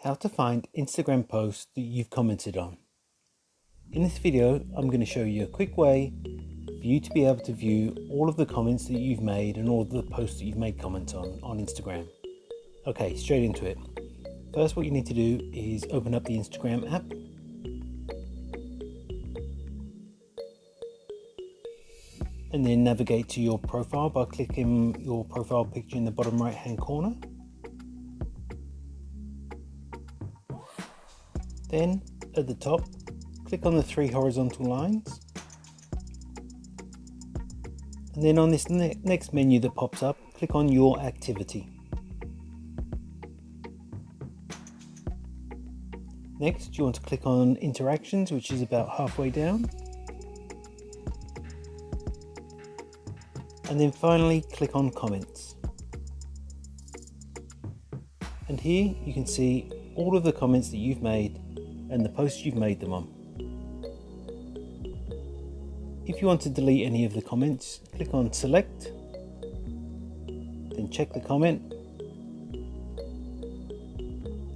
How to find Instagram posts that you've commented on. In this video, I'm going to show you a quick way for you to be able to view all of the comments that you've made and all of the posts that you've made comments on Instagram. Okay, straight into it. First, what you need to do is open up the Instagram app. And then navigate to your profile by clicking your profile picture in the bottom right hand corner. Then at the top, click on the three horizontal lines. And then on this next menu that pops up, click on your activity. Next, you want to click on interactions, which is about halfway down. And then finally, click on comments. And here you can see all of the comments that you've made and the posts you've made them on. If you want to delete any of the comments, click on select, then check the comment,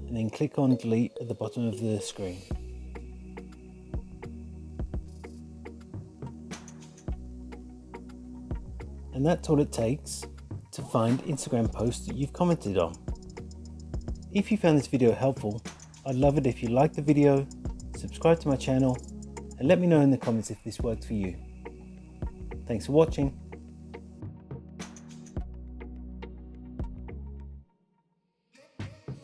and then click on delete at the bottom of the screen. And that's all it takes to find Instagram posts that you've commented on. If you found this video helpful, I'd love it if you liked the video, subscribe to my channel, and let me know in the comments if this worked for you. Thanks for watching.